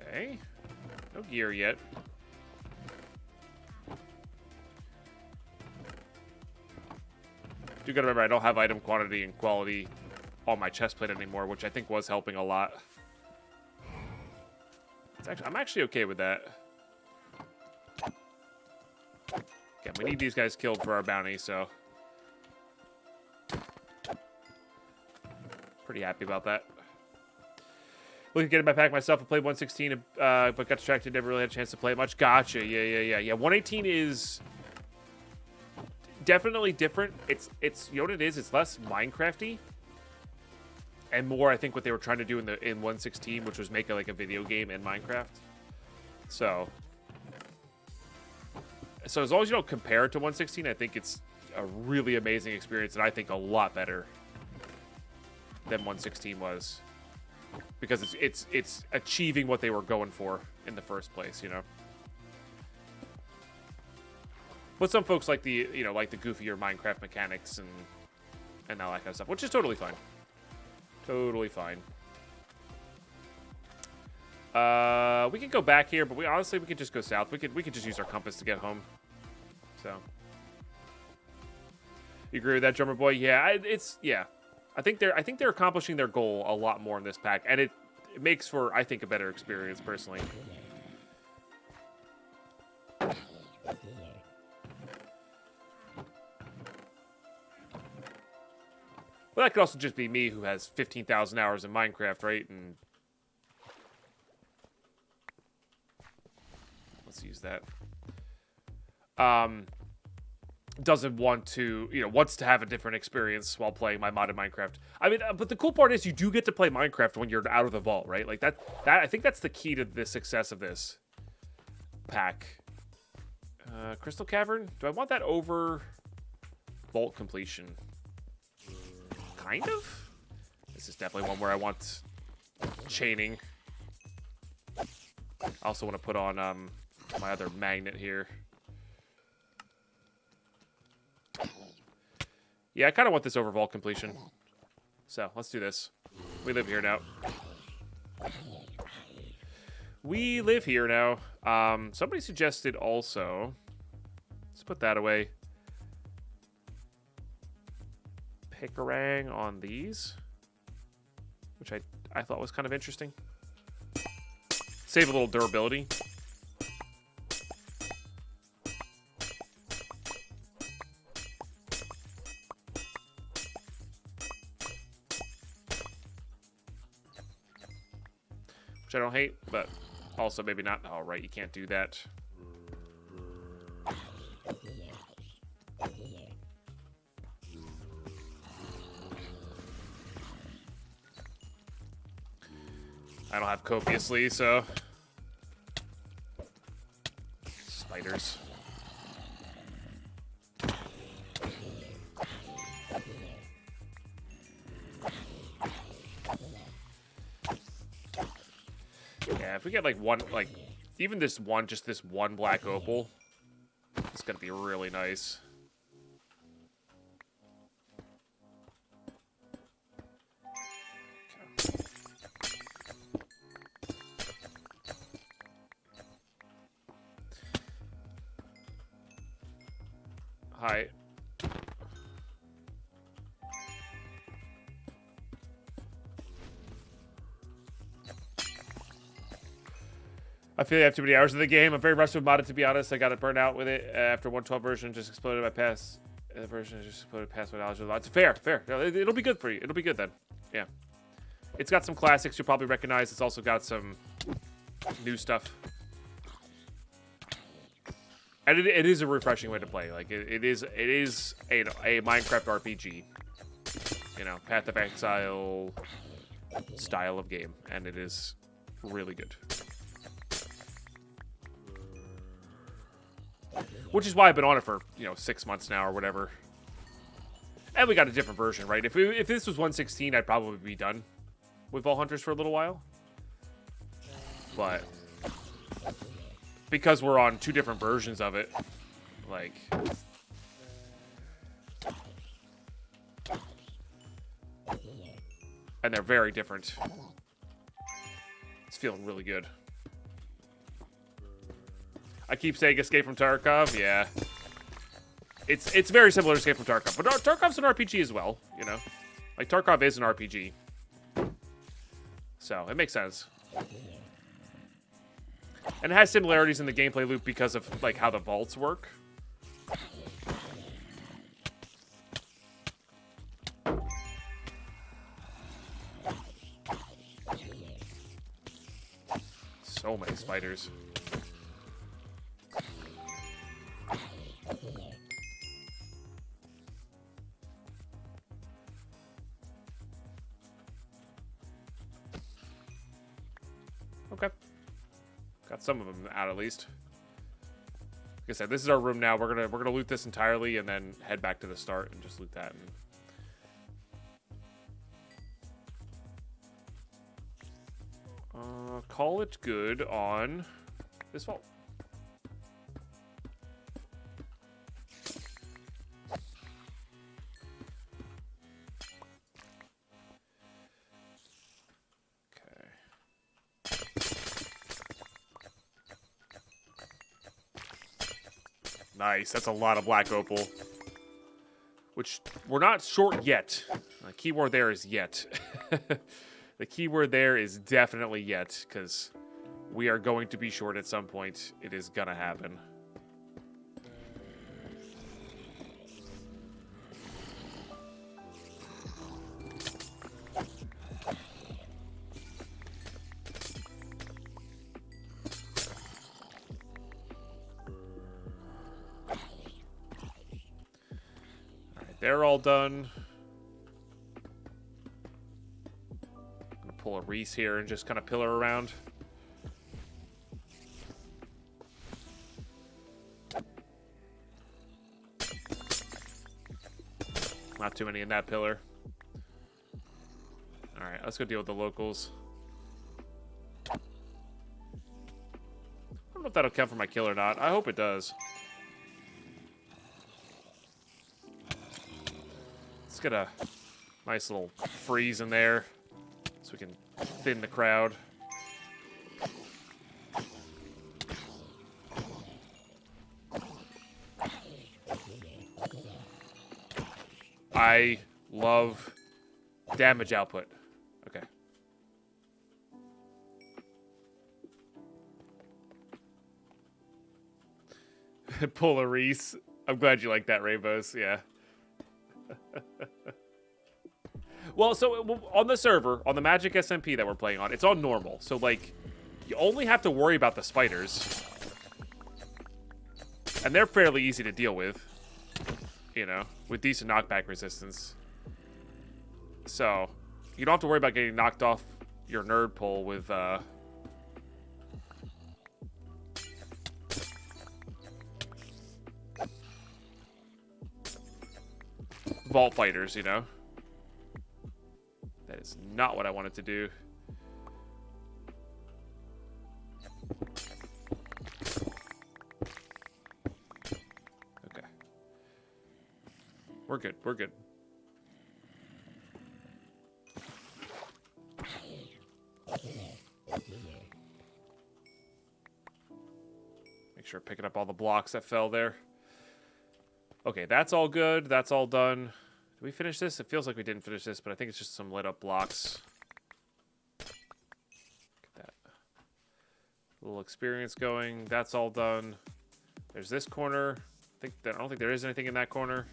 Okay. No gear yet. Do gotta remember, I don't have item quantity and quality on my chest plate anymore, which I think was helping a lot. I'm actually okay with that. Again, we need these guys killed for our bounty, so pretty happy about that. Looking at getting my pack myself. I played 116, but got distracted. Never really had a chance to play it much. Gotcha. Yeah. 118 is definitely different. It's you know what it is? It's less Minecrafty and more, I think, what they were trying to do in 116, which was make like a video game in Minecraft. So as long as you don't compare it to 116, I think it's a really amazing experience, and I think a lot better than 116 was. Because it's achieving what they were going for in the first place, you know. But some folks like the goofier Minecraft mechanics and all that kind of stuff, which is totally fine. Totally fine. We could go back here, but we could just go south. We could just use our compass to get home. So, you agree with that, drummer boy? Yeah, yeah. I think they're accomplishing their goal a lot more in this pack, and it makes for, I think, a better experience personally. But that could also just be me, who has 15,000 hours in Minecraft, right? And let's use that. doesn't want to, wants to have a different experience while playing my modded Minecraft. I mean, but the cool part is you do get to play Minecraft when you're out of the vault, right? Like that I think that's the key to the success of this pack. Crystal Cavern. Do I want that over vault completion? Kind of. This is definitely one where I want chaining. I also want to put on my other magnet here. Yeah, I kind of want this over vault completion. So, let's do this. We live here now. We live here now. Somebody suggested also... Let's put that away. Picarang on these. Which I thought was kind of interesting. Save a little durability. Which I don't hate, but also maybe not. Oh, right, you can't do that. I don't have copiously, so... Spiders. Yeah, if we get like one, like, even this one, just this one black opal, it's gonna be really nice. Okay. Hi. I feel like I have too many hours in the game. I'm very rusty with modded, to be honest. I got it burned out with it after 1.12 version. Just exploded my pass. The version just exploded past my knowledge of the lot. It's fair. It'll be good for you. It'll be good then. Yeah. It's got some classics you'll probably recognize. It's also got some new stuff. And it is a refreshing way to play. Like it is a Minecraft RPG. Path of Exile style of game, and it is really good. Which is why I've been on it for 6 months now or whatever. And we got a different version, right? If this was 1.16, I'd probably be done with Vault Hunters for a little while. But because we're on 2 different versions of it, like, and they're very different. It's feeling really good. I keep saying Escape from Tarkov, yeah. It's very similar to Escape from Tarkov, but Tarkov's an RPG as well, Like, Tarkov is an RPG. So, it makes sense. And it has similarities in the gameplay loop because of, like, how the vaults work. So many spiders. Okay. Got some of them out at least. Like I said, this is our room now. We're gonna loot this entirely and then head back to the start and just loot that. And call it good on this vault. Nice, that's a lot of black opal. Which, we're not short yet. The keyword there is yet. The keyword there is definitely yet, because we are going to be short at some point. It is gonna happen. they're all done. I'm gonna pull a Reese here and just kind of pillar around. Not too many in that pillar. Alright, let's go deal with the locals. I don't know if that'll count for my kill or not. I hope it does. Let's get a nice little freeze in there so we can thin the crowd. I love damage output. Okay. Pull a Reese. I'm glad you like that, Rainbows. Yeah. Well, so on the server, on the Magic SMP that we're playing on, it's on normal. So, like, you only have to worry about the spiders. And they're fairly easy to deal with. You know, with decent knockback resistance. So, you don't have to worry about getting knocked off your nerd pull with, vault fighters, you know? That is not what I wanted to do. Okay. We're good, we're good. Make sure picking up all the blocks that fell there. Okay, that's all good. That's all done. Did we finish this? It feels like we didn't finish this, but I think it's just some lit up blocks. Get that little experience going. That's all done. There's this corner. I don't think there is anything in that corner.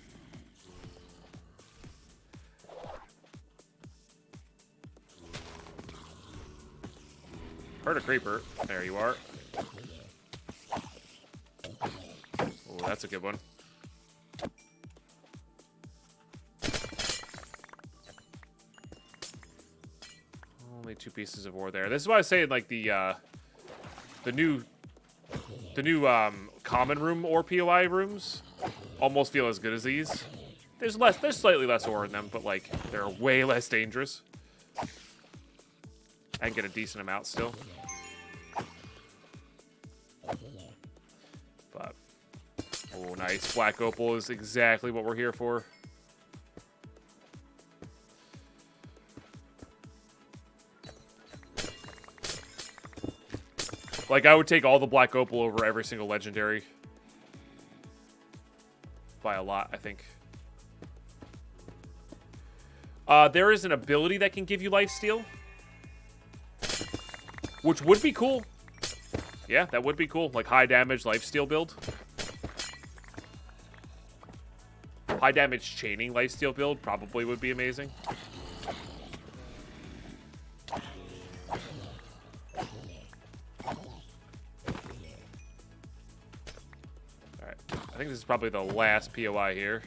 Heard a creeper. There you are. Oh, that's a good one. Only 2 pieces of ore there. This is why I say like the new common room ore POI rooms almost feel as good as these. There's slightly less ore in them, but like they're way less dangerous. I can get a decent amount still. But oh, nice. Black opal is exactly what we're here for. Like, I would take all the black opal over every single legendary. By a lot, I think. There is an ability that can give you lifesteal. Which would be cool. Yeah, that would be cool. Like, high damage lifesteal build. High damage chaining lifesteal build probably would be amazing. Alright, I think this is probably the last POI here.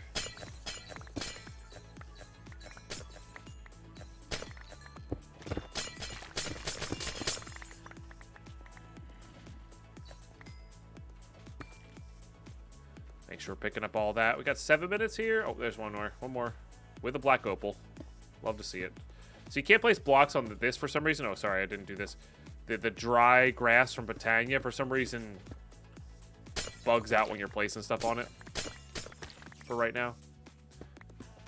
Make sure we're picking up all that. We got 7 minutes here. Oh, there's one more. One more. With a black opal. Love to see it. So you can't place blocks on this for some reason. Oh, sorry, I didn't do this. The dry grass from Britannia, for some reason, bugs out when you're placing stuff on it. For right now.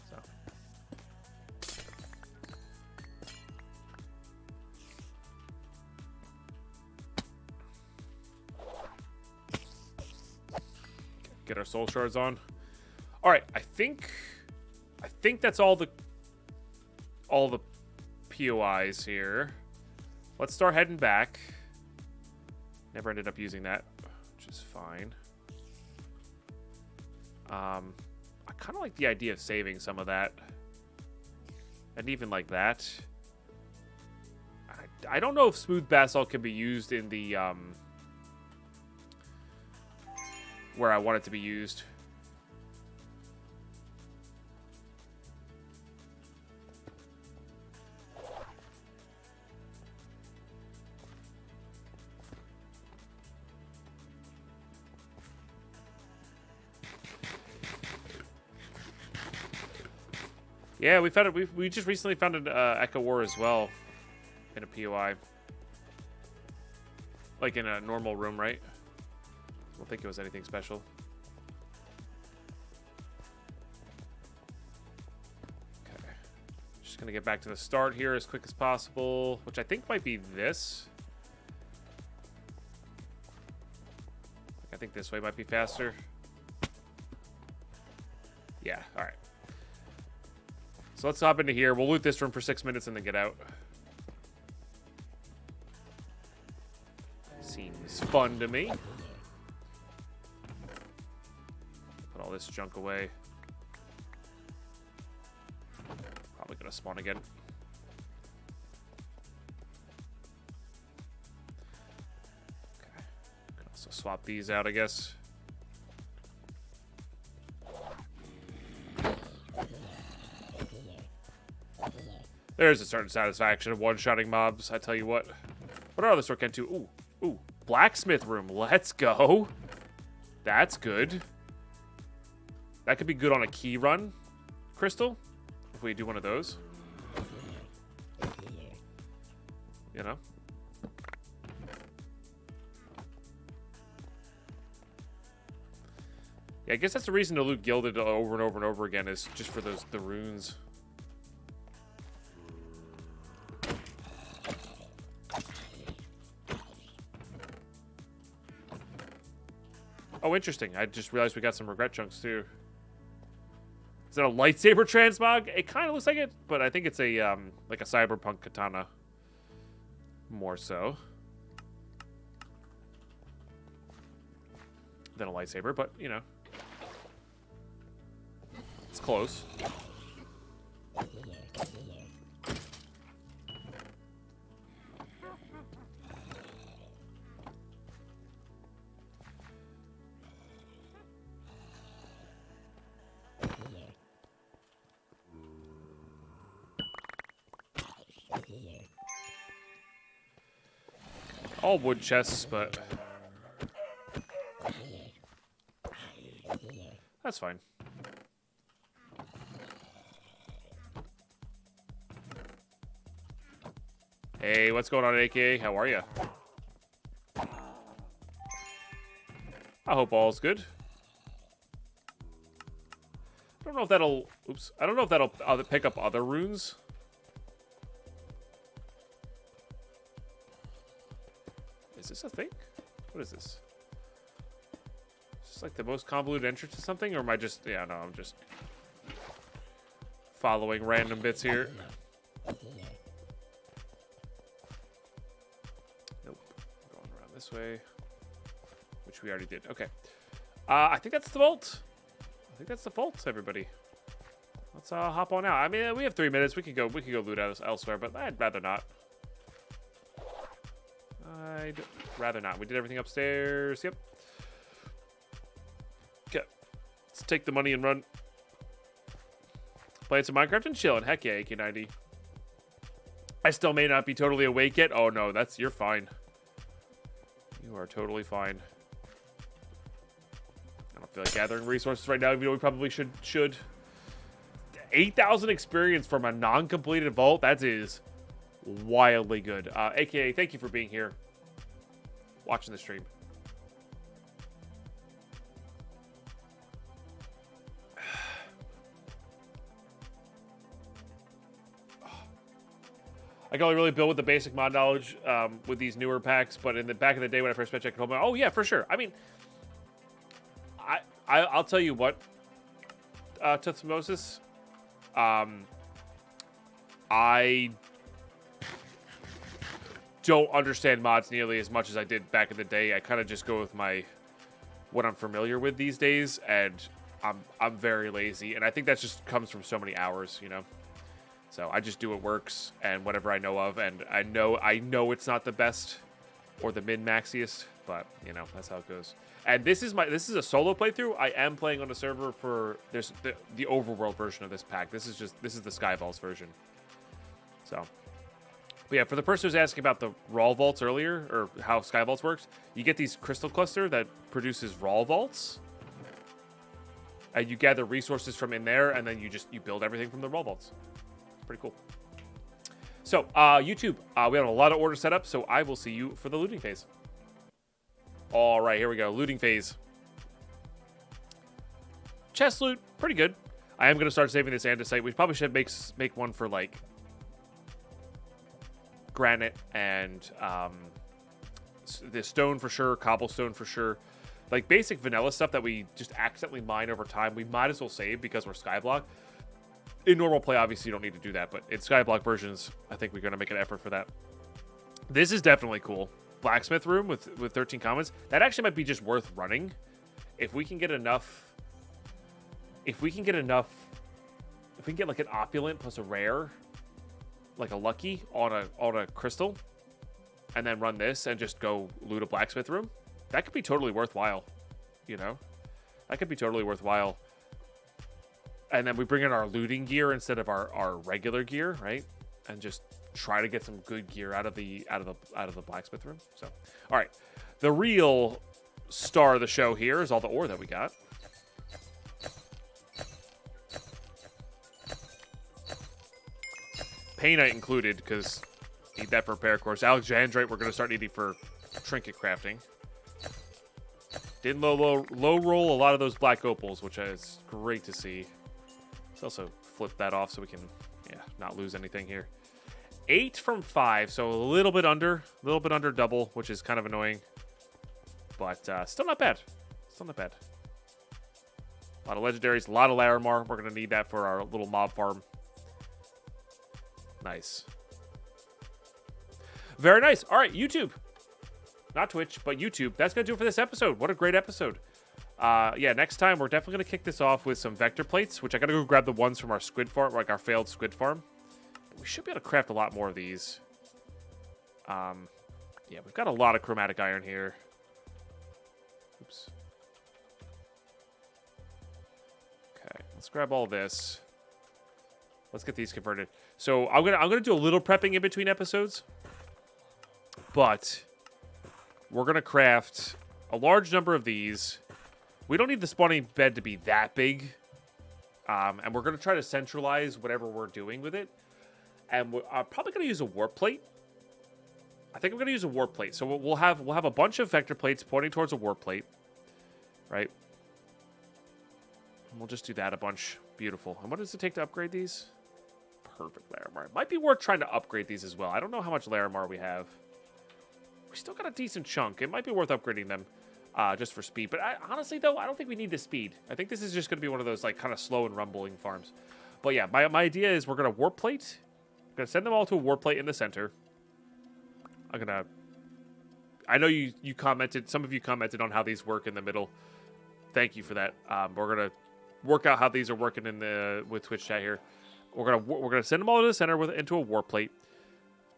So. Get our soul shards on. All right, I think that's all the POIs here. Let's start heading back. Never ended up using that, which is fine. I kind of like the idea of saving some of that, and even like that. I don't know if smooth basalt can be used in the where I want it to be used. Yeah, we found it. We just recently found an Echo War as well in a POI. Like in a normal room, right? I don't think it was anything special. Okay. Just going to get back to the start here as quick as possible, which I think might be this. I think this way might be faster. Yeah, all right. So let's hop into here. We'll loot this room for 6 minutes and then get out. Seems fun to me. Put all this junk away. Probably gonna spawn again. Okay. Can also swap these out, I guess. There's a certain satisfaction of one-shotting mobs, I tell you what. What are other store can too? Ooh, blacksmith room. Let's go. That's good. That could be good on a key run, Crystal, if we do one of those. You know? Yeah, I guess that's the reason to loot Gilded over and over and over again, is just for the runes. Oh, interesting. I just realized we got some regret chunks, too. Is that a lightsaber transmog? It kind of looks like it, but I think it's a, like a cyberpunk katana. More so. Than a lightsaber, but, you know. It's close. All wood chests, but that's fine. Hey, what's going on, AKA? How are you? I hope all's good. I don't know if that'll... Oops. I don't know if that'll pick up other runes. Is this a thing? What is this? Is this like the most convoluted entrance to something? Or am I just... Yeah, no, I'm just following random bits here. Nope. Going around this way. Which we already did. Okay. I think that's the vault. I think that's the vault, everybody. Let's hop on out. I mean, we have 3 minutes. We could go loot elsewhere, but I'd rather not. I'd rather not. We did everything upstairs. Yep. Okay. Let's take the money and run. Playing some Minecraft and chilling. Heck yeah, AK90. I still may not be totally awake yet. Oh no, you're fine. You are totally fine. I don't feel like gathering resources right now, even though we probably should. 8,000 experience from a non-completed vault. That is wildly good. AKA, thank you for being here. Watching the stream. I can only really build with the basic mod knowledge with these newer packs, but in the back of the day when I first met you, I could hold my... Oh, yeah, for sure. I mean, I'll tell you what, Tuthmosis, I don't understand mods nearly as much as I did back in the day. I kind of just go with what I'm familiar with these days, and I'm very lazy, and I think that just comes from so many hours, you know. So I just do what works and whatever I know of, and I know it's not the best or the min-maxiest, but you know, that's how it goes. And this is a solo playthrough. I am playing on a server for the overworld version of this pack. This is the Sky Vaults version. So, but yeah, for the person who's asking about the raw vaults earlier, or how Sky Vaults works, you get these crystal cluster that produces raw vaults. You gather resources from in there, and then you build everything from the roll vaults. It's pretty cool. So, YouTube, we have a lot of orders set up, so I will see you for the looting phase. All right, here we go. Looting phase. Chest loot, pretty good. I am going to start saving this andesite. We probably should make one for, like, granite and the stone for sure, cobblestone for sure. Like, basic vanilla stuff that we just accidentally mine over time, we might as well save because we're Skyblock. In normal play, obviously, you don't need to do that, but in Skyblock versions, I think we're going to make an effort for that. This is definitely cool. Blacksmith room with 13 comments. That actually might be just worth running. If we can get enough... If we can get like an opulent plus a rare, like a lucky on a crystal, and then run this and just go loot a blacksmith room, that could be totally worthwhile, you know? That could be totally worthwhile. And then we bring in our looting gear instead of our regular gear, right? And just try to get some good gear out of the blacksmith room. So, all right. The real star of the show here is all the ore that we got. Painite included, because need that for repair course. Alexandrite we're going to start needing for trinket crafting. Didn't low roll a lot of those black opals, which is great to see. Let's also flip that off so we can, not lose anything here. 8 from 5, so a little bit under double, which is kind of annoying. But still not bad. Still not bad. A lot of legendaries, a lot of Larimar. We're going to need that for our little mob farm. Nice. Very nice. All right, YouTube. Not Twitch, but YouTube. That's going to do it for this episode. What a great episode. Next time we're definitely going to kick this off with some vector plates, which I got to go grab the ones from our squid farm, like our failed squid farm. But we should be able to craft a lot more of these. We've got a lot of chromatic iron here. Oops. Okay, let's grab all this. Let's get these converted. So I'm gonna do a little prepping in between episodes, but we're gonna craft a large number of these. We don't need the spawning bed to be that big, and we're gonna try to centralize whatever we're doing with it. And I'm probably gonna use a warp plate. I think I'm gonna use a warp plate. So we'll have a bunch of vector plates pointing towards a warp plate, right? And we'll just do that a bunch. Beautiful. And what does it take to upgrade these? Perfect Larimar. It might be worth trying to upgrade these as well. I don't know how much Larimar we have. We still got a decent chunk. It might be worth upgrading them just for speed. But honestly, though, I don't think we need the speed. I think this is just going to be one of those like kind of slow and rumbling farms. But yeah, my idea is we're going to warp plate. I'm going to send them all to a warp plate in the center. I know you commented, some of you commented on how these work in the middle. Thank you for that. We're going to work out how these are working with Twitch chat here. We're gonna send them all to the center into a warp plate.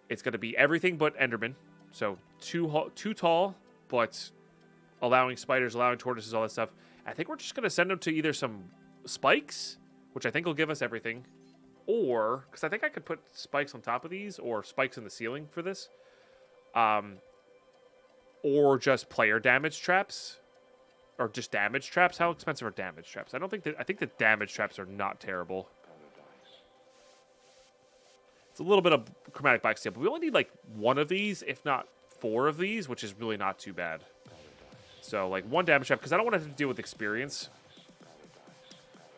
It's gonna be everything but Enderman. So too tall, but allowing spiders, allowing tortoises, all that stuff. I think we're just gonna send them to either some spikes, which I think will give us everything, or because I think I could put spikes on top of these, or spikes in the ceiling for this, or just player damage traps, or just damage traps. How expensive are damage traps? I think the damage traps are not terrible. It's a little bit of chromatic black steel, but we only need like 1 of these, if not 4 of these, which is really not too bad. So like 1 damage trap, because I don't want to have to deal with experience.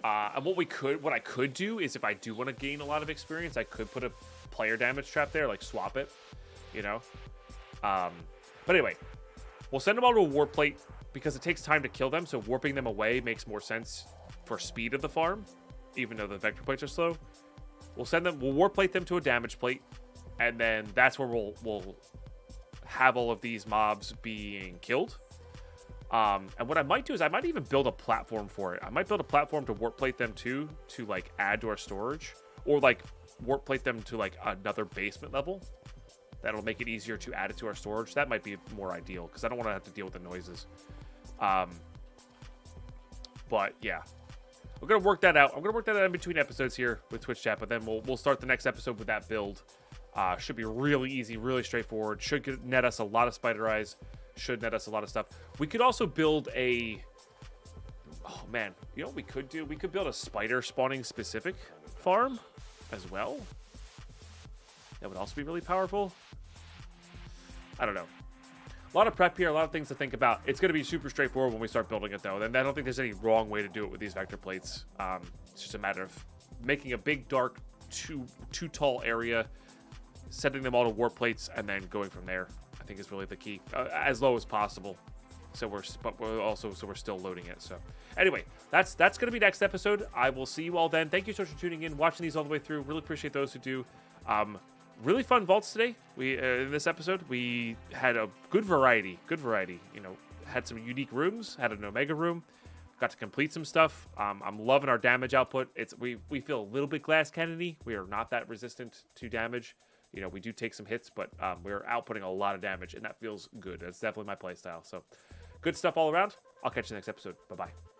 And what I could do is if I do want to gain a lot of experience, I could put a player damage trap there, like swap it, you know. But anyway, we'll send them all to a warp plate because it takes time to kill them. So warping them away makes more sense for speed of the farm, even though the vector plates are slow. We'll warp plate them to a damage plate, and then that's where we'll have all of these mobs being killed. And what I might do is I might even build a platform for it. I might build a platform to warp plate them to like add to our storage, or like warp plate them to like another basement level. That'll make it easier to add it to our storage. That might be more ideal because I don't want to have to deal with the noises. But yeah. We're going to work that out. I'm going to work that out in between episodes here with Twitch chat, but then we'll start the next episode with that build. Should be really easy, really straightforward. Should net us a lot of spider eyes. Should net us a lot of stuff. We could also build a Oh man, you know what we could do? We could build a spider spawning specific farm as well. That would also be really powerful. I don't know. A lot of prep here, a lot of things to think about. It's going to be super straightforward when we start building it, though. And I don't think there's any wrong way to do it with these vector plates. It's just a matter of making a big, dark, too tall area, setting them all to warp plates, and then going from there. I think is really the key, as low as possible. So we're still loading it. So anyway, that's going to be next episode. I will see you all then. Thank you so much for tuning in, watching these all the way through. Really appreciate those who do. Really fun vaults today. We in this episode we had a good variety. You know, had some unique rooms. Had an Omega room. Got to complete some stuff. I'm loving our damage output. We feel a little bit glass cannony. We are not that resistant to damage. You know, we do take some hits, but we're outputting a lot of damage, and that feels good. That's definitely my playstyle. So, good stuff all around. I'll catch you next episode. Bye bye.